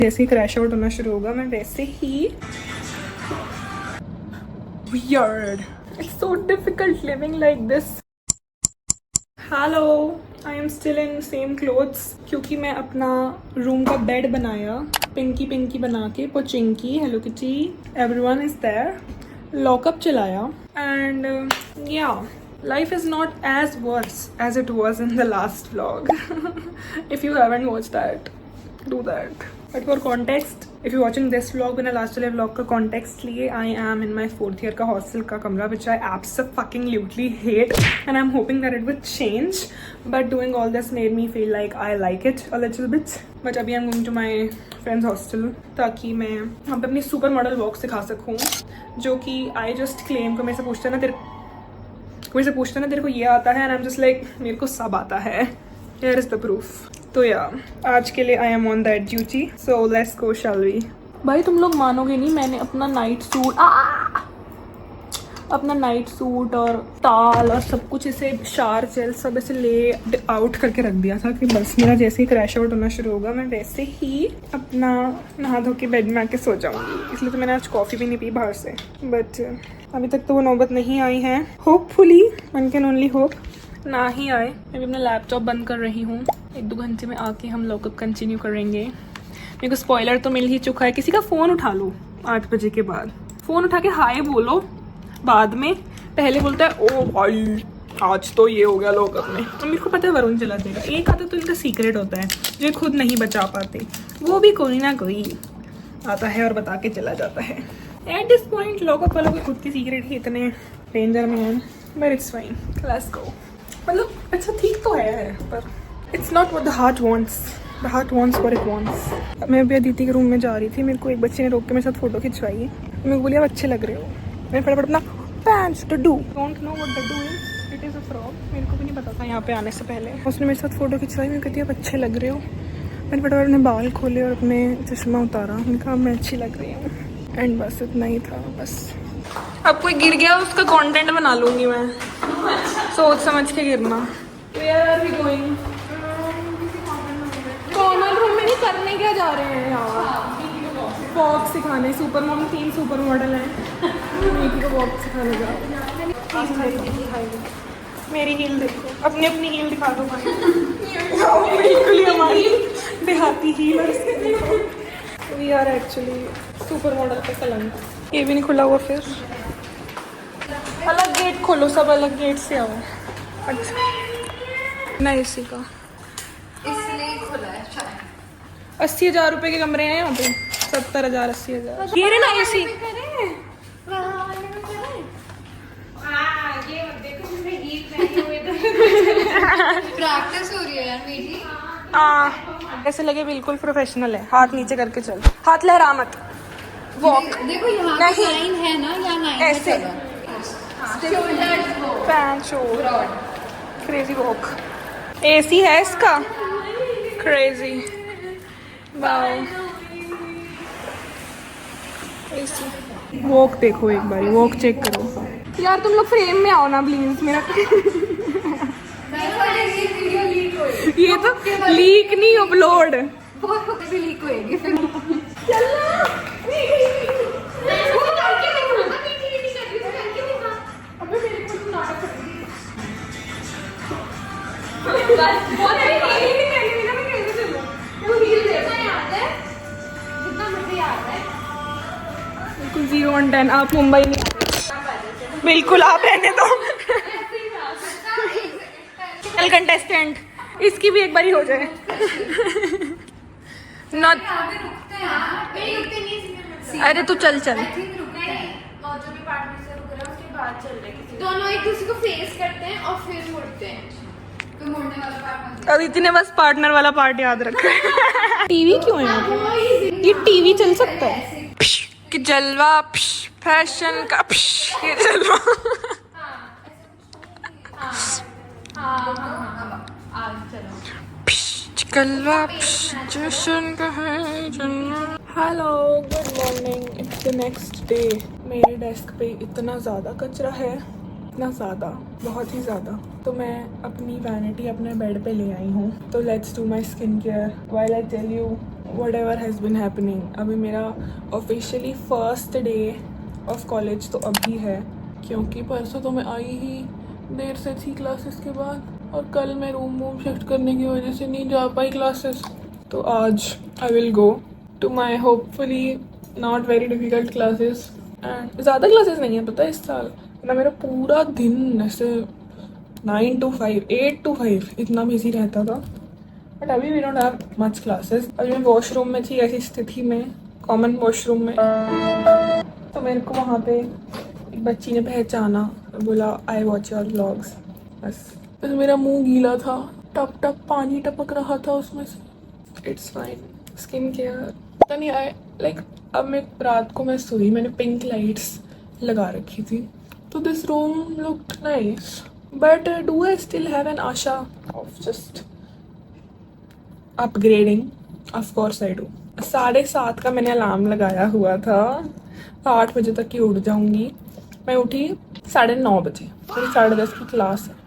जैसे ही crash out होना शुरू होगा मैं वैसे ही weird. It's so difficult living like this. Hello, I am still in same clothes क्योंकि मैं अपना रूम का बेड बनाया पिंकी पिंकी बना के Pochinki hello kitty everyone is there. Lockup चलाया and yeah. Life is not as worse as it was in the last vlog. If you haven't watched that, do that. But for context, if you're watching this vlog in a last day vlog का context लिए, I am in my 4th year का hostel का कमरा which I absolutely hate and I'm hoping that it would change. But doing all this made me feel like I like it a little bit. But अभी I'm going to my friend's hostel ताकि मैं वहाँ पे अपनी super model walk सिखा सकूँ जो कि I just claim को मेरे से पूछते ना तेरे को ये आता है and I'm just like मेरे को सब आता है. Here is the proof. तो यार आज के लिए I am on that duty. So let's go shall we? भाई तुम लोग मानोगे नहीं मैंने अपना नाइट सूट और टाल और सब कुछ इसे शार जेल सब ऐसे ले आउट करके रख दिया था कि बस मेरा जैसे ही क्रैश आउट होना शुरू होगा मैं वैसे ही अपना नहा धो के बेड में आके सो जाऊंगी. इसलिए तो मैंने आज कॉफ़ी भी नहीं पी बाहर से. बट अभी तक तो वो नौबत नहीं आई है. Hopefully one can only hope ना ही आए. मैं भी अपना लैपटॉप बंद कर रही हूँ. 1-2 घंटे में आके हम लॉकअप कंटिन्यू करेंगे. मेरे को स्पॉइलर तो मिल ही चुका है. किसी का फ़ोन उठा लो 8 बजे के बाद. फ़ोन उठा के हाय बोलो. बाद में पहले बोलता है ओ भाई आज तो ये हो गया लॉकअप में. तो मेरे को पता है वरुण चला देगा. एक आता तो इनका सीक्रेट होता है जो खुद नहीं बचा पाते. वो भी कोई ना कोई आता है और बता के चला जाता है. एट दिस पॉइंट लॉकअप वालों के खुद के सीक्रेट ही इतने डेंजर में हैं. But it's fine. Let's go. मतलब अच्छा ठीक तो है पर it's not what the heart wants. The heart wants what it wants. मैं अभी अदिति के रूम में जा रही थी. मेरे को एक बच्चे ने रोक के मेरे साथ फोटो खिंचवाई. मेरे को बोली आप अच्छे लग रहे हो. मैंने फटाफट अपना पैंट्स डड्डू डोंट नो व्हाट डड्डू is. It is a frock. मेरे को भी नहीं पता था यहाँ पे आने से पहले. उसने मेरे साथ फोटो खिंचवाई. मैं कहती आप अच्छे लग रहे हो. मैंने फटाफट अपने बाल खोले और अपने चश्मा उतारा. मैंने कहा मैं अच्छी लग रही हूँ. एंड बस इतना ही था. बस अब कोई गिर गया उसका कंटेंट बना लूँगी मैं. सोच समझ के गिरना. Where are we going? Common room में नहीं करने क्या जा रहे हैं यार? वॉक सिखाने. सुपर मॉम 3 सुपर मॉडल हैं. मीठी को वॉक सिखाने जा रहे हैं. मेरी हील देखो. अपनी हील दिखा दो भाई. बिल्कुल ही हमारी देहाती heel. We are actually super model का कलंक. ये भी नहीं खुला हुआ. फिर अलग गेट खोलो. सब अलग गेट से आओ. अच्छा ना एसी का इसलिए खुला है शायद. 80,000 रुपए के कमरे हैं यहाँ पे. 70,000 80,000. ये ना एसी. प्रैक्टिस हो रही है यार मेरी. ऐसे लगे बिल्कुल प्रोफेशनल है. हाथ नीचे करके चल. हाथ लहरा मत. वॉक. देखो यहाँ पे लाइन है ना. यहाँ लाइन ऐसे पैंट शोर क्रेजी वॉक. एसी है इसका. क्रेजी. वाओ. एसी वॉक देखो एक बारी. वॉक चेक करो यार. तुम लोग फ्रेम में आओ ना प्लीज. मेरा ये तो लीक नहीं अपलोड. लीक होएगी. बिल्कुल 0 on 10. आप मुंबई नहीं. बिल्कुल आप रहने दो. कंटेस्टेंट इसकी भी एक बारी हो जाए. नॉट. अरे तू चल. दोनों एक दूसरे को फेस करते हैं और फिर मुड़ते हैं. तो मुड़ने वाला पार्ट. अदिति ने बस पार्टनर वाला पार्ट याद रखा है. टीवी क्यों है? ये टीवी चल सकता है कि जलवा फैशन का. ये जलवा. कलवा जशन का है जन्ना. Hello good morning. It's the next day. मेरे डेस्क पे इतना ज़्यादा कचरा है. इतना ज़्यादा. बहुत ही ज़्यादा. तो मैं अपनी वैनिटी अपने बेड पे ले आई हूँ. तो let's do my skin care. While I tell you whatever has been happening, अभी मेरा officially first day of college तो अभी है, क्योंकि परसों तो मैं आई ही देर से थी क्लासेस के बाद, और कल मैं रूम शिफ्ट करने की वजह से नहीं जा पाई क्लासेस। तो आज I will go to my hopefully not very difficult classes. And ज़्यादा क्लासेस नहीं है पता इस साल ना, मेरा पूरा दिन ऐसे 9 to 5 8 to 5 इतना बिजी रहता था। बट अभी we don't have much classes. अभी मैं वॉशरूम में थी ऐसी स्थिति में, कॉमन वॉशरूम में, तो मेरे को वहाँ पे एक बच्ची ने पहचाना, बोला आई वॉच योर व्लॉग्स। बस मेरा मुंह गीला था, टप टप पानी टपक रहा था उसमें से। इट्स फाइन, स्किन केयर पता नहीं आई लाइक। अब मैं रात को मैं सोई, मैंने पिंक लाइट्स लगा रखी थी, तो this room looked nice, but do I still have an Asha of just upgrading? Of course I do. 7:30 का मैंने अलार्म लगाया हुआ था, 8 बजे तक ही उठ जाऊंगी। मैं उठी 9:30 बजे, मेरी 10:30 की क्लास है।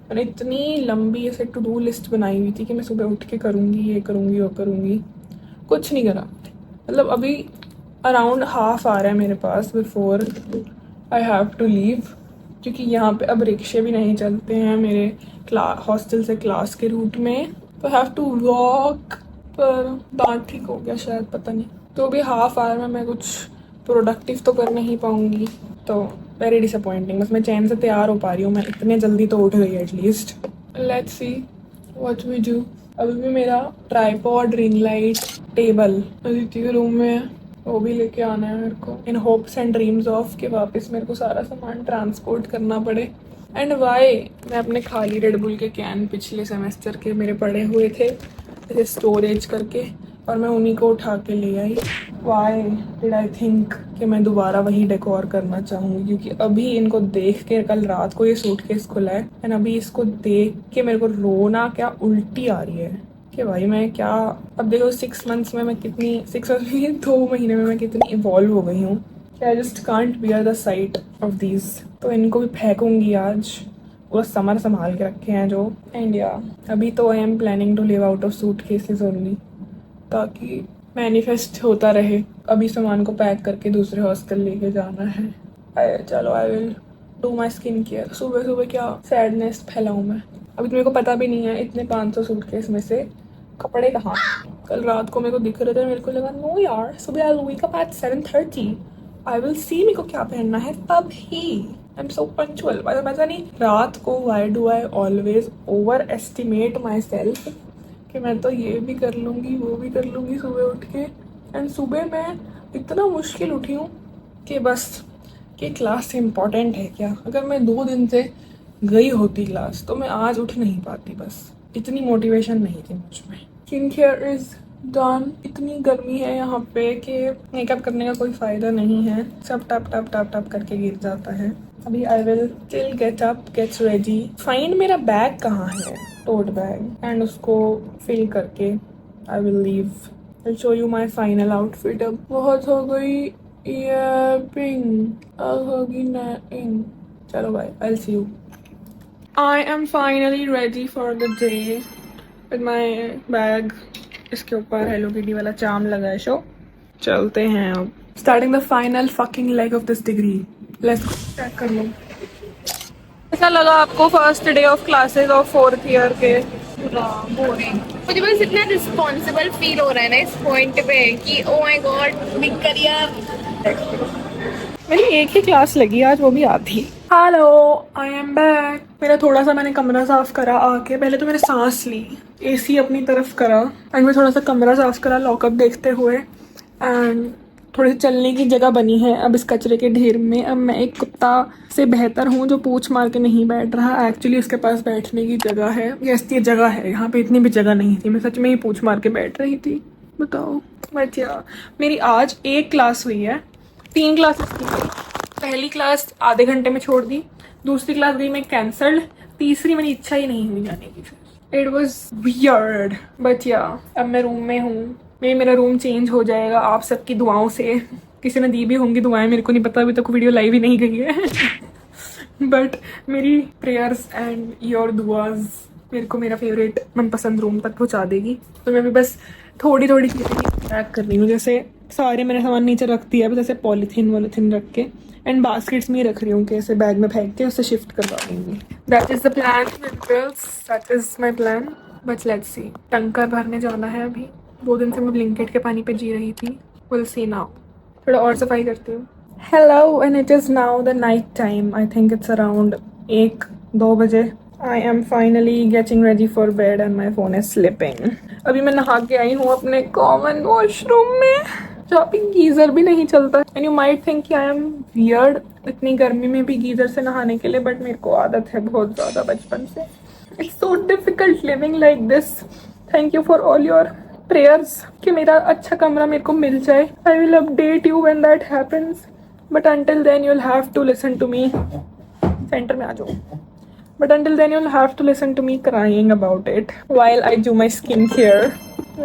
मैंने इतनी लंबी ऐसे टू डू लिस्ट बनाई हुई थी कि मैं सुबह उठ के करूँगी, ये करूँगी, वो करूँगी, कुछ नहीं करा। मतलब अभी अराउंड हाफ आ रहा है मेरे पास before I have to leave, क्योंकि यहाँ पे अब रिक्शे भी नहीं चलते हैं मेरे हॉस्टल से क्लास के रूट में, तो हैव टू वॉक। पर दांत ठीक हो गया शायद, पता नहीं। तो अभी हाफ आवर में मैं कुछ प्रोडक्टिव तो कर नहीं पाऊंगी, तो वेरी डिसअपॉइंटिंग। बस मैं चैन से तैयार हो पा रही हूँ, मैं इतने जल्दी तो उठ गई at least. Let's see what we do. अभी भी मेरा tripod, ring light, table Aditi के रूम में है, वो भी लेके आना है मेरे को, इन होप्स एंड ड्रीम्स ऑफ कि वापस मेरे को सारा सामान ट्रांसपोर्ट करना पड़े। एंड वाई मैं अपने खाली रेड बुल के कैन पिछले सेमेस्टर के मेरे पड़े हुए थे ऐसे स्टोरेज करके, और मैं उन्हीं को उठा के ले आई। वाई डिड आई थिंक कि मैं दोबारा वही डेकोर करना चाहूँगी, क्योंकि अभी इनको देख के, कल रात को ये सूटकेस खुला है एंड अभी इसको देख के मेरे को रोना क्या उल्टी आ रही है कि भाई मैं क्या, अब देखो 6 मंथ्स में मैं कितनी, 6 और 2 महीने में मैं कितनी इवॉल्व हो गई हूँ कि I just can't bear the site of these. तो इनको भी फेंकूंगी आज, पूरा समर संभाल के रखे हैं जो। एंड या अभी तो I am planning to live out of suitcases only, ताकि मैनिफेस्ट होता रहे। अभी सामान को पैक करके दूसरे हॉस्टल लेके जाना है। चलो I will do my skin care. सुबह सुबह क्या सैडनेस फैलाऊँ मैं, अभी तो मेरे को पता भी नहीं है इतने 500 सूटकेस में से कपड़े कहाँ। कल रात को मेरे को दिख रहे थे, मेरे को लगा नो यार सुबह I wake up at 7:30, I will see मेरे को क्या पहनना है तब ही। I am so punctual. पता नहीं रात को why do I always over estimate my self कि मैं तो ये भी कर लूँगी, वो भी कर लूँगी सुबह उठ के। एंड सुबह मैं इतना मुश्किल उठी हूँ कि बस कि क्लास इम्पॉर्टेंट है क्या। अगर मैं 2 दिन से गई होती क्लास तो मैं आज उठ नहीं पाती, बस इतनी मोटिवेशन नहीं थी मुझ में। Skin care is done. इतनी गर्मी है यहाँ पे कि मेकअप करने का कोई फ़ायदा नहीं है, सब टप टप टप टप करके गिर जाता है। अभी I will still get up, get ready, find मेरा बैग कहाँ है, टोट बैग, एंड उसको फिल करके I will leave. I show you my final outfit. अब बहुत हो गई पिंग, अब होगी नैपिंग। चलो bye, I will see you. I am finally ready for the day with my bag. इसके ऊपर हेलो किटी वाला चार्म लगा है शो। चलते हैं अब। Starting the final fucking leg of this degree. Let's go. Check कर लो। कैसा लगा आपको first day of classes of 4th year के? बोरिंग। मुझे बस इतना रिस्पॉन्सिबल फील हो रहा है ना इस पॉइंट पे कि oh my God big career. मेरी एक ही क्लास लगी आज, वो भी आधी। Hello, I am back. मेरा थोड़ा सा मैंने कमरा साफ करा आके, पहले तो मैंने सांस ली, एसी अपनी तरफ करा एंड मैं थोड़ा सा कमरा साफ करा लॉकअप देखते हुए, एंड थोड़ी सी चलने की जगह बनी है अब इस कचरे के ढेर में। अब मैं एक कुत्ता से बेहतर हूँ जो पूंछ मार के नहीं बैठ रहा, एक्चुअली उसके पास बैठने की जगह है। यस ये जगह है, यहाँ पे इतनी भी जगह नहीं थी, मैं सच में ही पूंछ मार के बैठ रही थी। बताओ। बट यार मेरी आज एक क्लास हुई है, 3 क्लासेस की। पहली क्लास आधे घंटे में छोड़ दी, दूसरी क्लास गई मैं कैंसल्ड, तीसरी मेरी इच्छा ही नहीं हुई जाने की। इट वॉज वियर्ड बट या अब मैं रूम में हूँ। मेरा रूम चेंज हो जाएगा आप सबकी दुआओं से। किसी ने दी भी होंगी दुआएं, मेरे को नहीं पता, अभी तक वीडियो लाइव ही नहीं गई है बट मेरी प्रेयर्स एंड योर दुआज मेरे को मेरा फेवरेट मनपसंद रूम तक पहुँचा देगी। तो मैं भी बस थोड़ी थोड़ी चीज़ें पैक कर रही हूँ, जैसे सारे मैंने सामान नीचे रख दिया है, जैसे पॉलीथीन वॉलीथीन रख के एंड बास्केट्स में ही रख रही हूँ कि ऐसे बैग में फेंक के उसे शिफ्ट करवा दूँगी. That is the plan winters, that is my plan. But let's see, tanker भरने जाना है अभी. 2 दिन से मैं ब्लिंकेट के पानी पे जी रही थी. Will see now. थोड़ा और सफाई करती हूँ. Hello and it is now the night time. I think it's around 1-2 बजे. I am finally getting ready for bed and my phone is slipping. अभी मैं नहा के आई हूँ अपने कॉमन वॉशरूम में, जहाँ पे गीज़र भी नहीं चलता. एंड यू माइट थिंक कि आई एम वियर्ड इतनी गर्मी में भी गीज़र से नहाने के लिए, बट मेरे को आदत है बहुत ज़्यादा बचपन से. It's so difficult living like this. Thank you for all your prayers कि मेरा अच्छा कमरा मेरे को मिल जाए. I will update you when that happens, but until then you will have to listen to me. Centre में आ जाओ. But until then you'll have to listen to me crying about it while I do my skincare.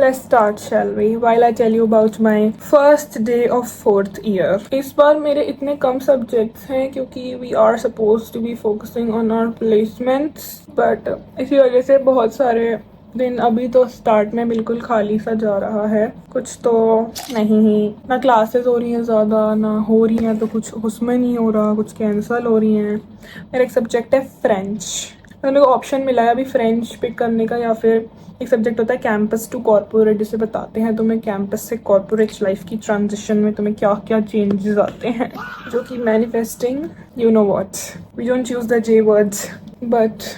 Let's start, shall we? While I tell you about my first day of 4th year. इस बार मेरे इतने कम subjects हैं क्योंकि we are supposed to be focusing on our placements, but इसी वजह से बहुत सारे दिन अभी तो स्टार्ट में बिल्कुल खाली सा जा रहा है. कुछ तो नहीं ही, ना क्लासेस हो रही हैं ज़्यादा, ना हो रही हैं तो कुछ उसमें नहीं हो रहा, कुछ कैंसिल हो रही हैं. मेरा एक सब्जेक्ट है फ्रेंच. मेरे को ऑप्शन मिला है अभी फ्रेंच पिक करने का, या फिर एक सब्जेक्ट होता है कैंपस टू कॉर्पोरेट, जिसे बताते हैं तुम्हें कैंपस से कॉर्पोरेट लाइफ की ट्रांजिशन में तुम्हें क्या क्या चेंजेस आते हैं, जो कि manifesting, you know what, we don't choose the J words but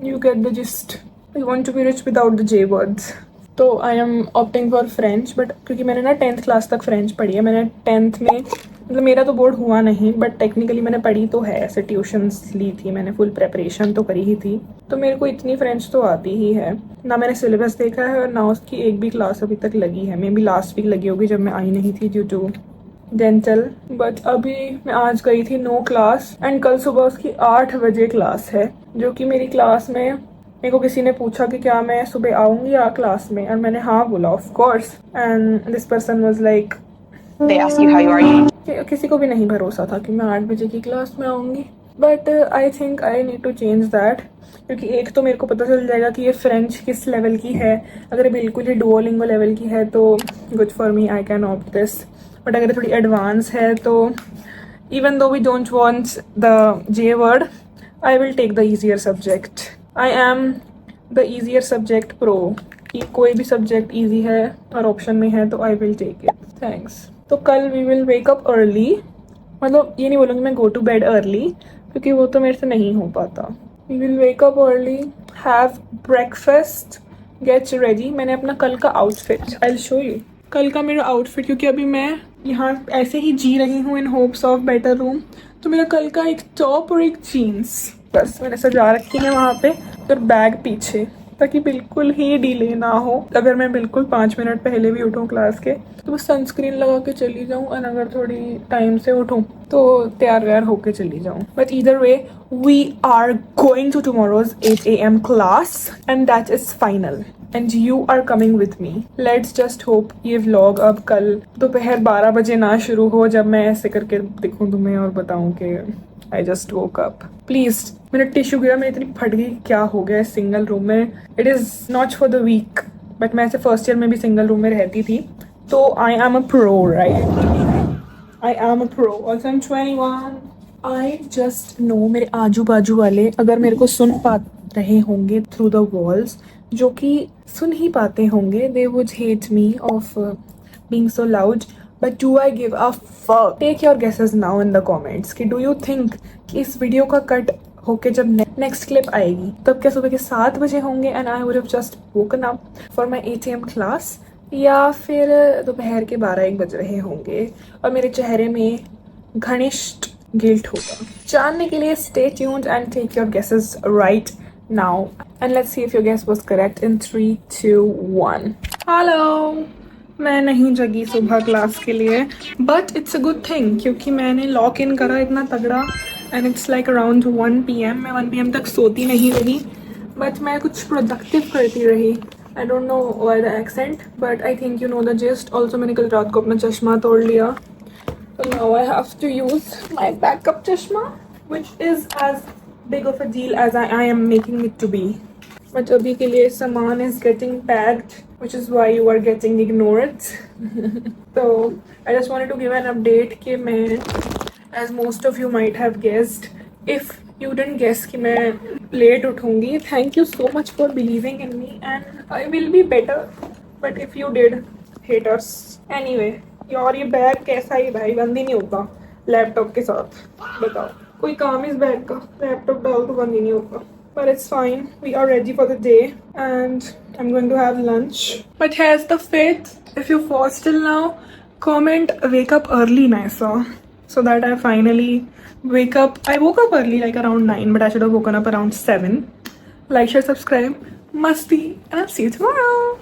you get the gist. I want to be rich without the J words. तो I am opting for French, but क्योंकि मैंने ना 10th class तक French पढ़ी है. मैंने 10th में, मतलब मेरा तो बोर्ड हुआ नहीं, बट टेक्निकली मैंने पढ़ी तो है, ऐसे ट्यूशन्स ली थी मैंने, फुल प्रेपरेशन तो करी ही थी. तो मेरे को इतनी फ्रेंच तो आती ही है. ना मैंने सिलेबस देखा है और ना उसकी एक भी क्लास अभी तक लगी है. मे बी लास्ट वीक लगी होगी जब मैं आई नहीं थी ड्यू टू डेंटल. बट अभी मैं आज गई थी नो क्लास, एंड कल सुबह उसकी 8 बजे क्लास है, जो कि मेरी क्लास में मेरे को किसी ने पूछा कि क्या मैं सुबह आऊँगी या क्लास में, और मैंने हाँ बोला of course. And this person was like, किसी को भी नहीं भरोसा था कि मैं 8 बजे की क्लास में आऊँगी. But I think I need to change that, क्योंकि एक तो मेरे को पता चल जाएगा कि ये फ्रेंच किस लेवल की है. अगर बिल्कुल ही डुओलिंगो लेवल की है तो good for me, I can opt this. But अगर थोड़ी एडवांस है तो even though we don't want the J word, I will take the easier subject. I am the easier subject pro, कि कोई भी सब्जेक्ट ईजी है और option में है तो I will take it. Thanks. तो कल we will wake up early, मतलब ये नहीं बोलूँगी मैं गो टू बेड अर्ली, क्योंकि वो तो मेरे से नहीं हो पाता. We will wake up early, have breakfast, get ready. मैंने अपना कल का outfit, I will show you कल का मेरा आउटफिट, क्योंकि अभी मैं यहाँ ऐसे ही जी रही हूँ इन होप्स ऑफ बेटर रूम. तो मेरा कल का एक टॉप और एक जीन्स बस मैंने सजा रखी है वहाँ पे, और बैग पीछे, ताकि बिल्कुल ही डिले ना हो. अगर मैं बिल्कुल 5 मिनट पहले भी उठूँ क्लास के तो बस सनस्क्रीन लगा के चली जाऊँ, और अगर थोड़ी टाइम से उठूँ तो तैयार व्यार होके चली जाऊँ. But either way we are going to tomorrow's 8 AM class, and that is final, and you are coming with me. Let's just hope ये व्लॉग अब कल दोपहर 12 बजे ना शुरू हो, जब मैं ऐसे करके दिखूँ तुम्हें और बताऊँ कि I just woke up. Please, मेरा टिश्यू गिरा, मैं इतनी फट गई, क्या हो गया इस सिंगल रूम में. It is not for the week, but मैं ऐसे फर्स्ट ईयर में भी सिंगल रूम में रहती थी, तो I am a pro, right. I am a pro. Also I am 21. I just know मेरे आजू बाजू वाले अगर मेरे को सुन पा रहे होंगे थ्रू द वॉल्स, जो कि सुन ही पाते होंगे, they would hate me of being so loud. But do I give a fuck? Take your guesses now in the comments कि do you think कि इस वीडियो का कट होके जब नेक्स्ट क्लिप आएगी तब क्या सुबह के 7 बजे होंगे and I would have just woken up for my 8 AM class, या फिर दोपहर के 12-1 बज रहे होंगे और मेरे चेहरे में घनिष्ठ गिल्ट होगा. जानने के लिए stay tuned and take your guesses right now, and let's see if your guess was correct in 3, 2, 1. Hello. मैं नहीं जगी सुबह क्लास के लिए, but it's a good thing, क्योंकि मैंने लॉक इन करा इतना तगड़ा, and it's like around 1 PM. मैं 1 PM तक सोती नहीं रही, बट मैं कुछ प्रोडक्टिव करती रही. I don't know why the accent, but I think you know the gist. Also मैंने कल रात को अपना चश्मा तोड़ लिया, so now I have to use my backup चश्मा, which is as big of a deal as I am making it to be. But अभी के लिए सामान is getting packed. which is why you are getting ignored. So I just wanted to give an update कि मैं, as most of you might have guessed, if you didn't guess कि मैं late उठूंगी, thank you so much for believing in me and I will be better. But if you did, haters. Anyway, यार ये bag कैसा ही भाई, बंद ही नहीं होता laptop के साथ, बताओ कोई काम इस बैग का, लैपटॉप डाल तो बंद ही नहीं होता. But it's fine. We are ready for the day and I'm going to have lunch. But here's the fit. If you fast till now, comment wake up early Naisa, so that I finally wake up. I woke up early like around 9, but I should have woken up around 7. Like, share, subscribe. Masti. And I'll see you tomorrow.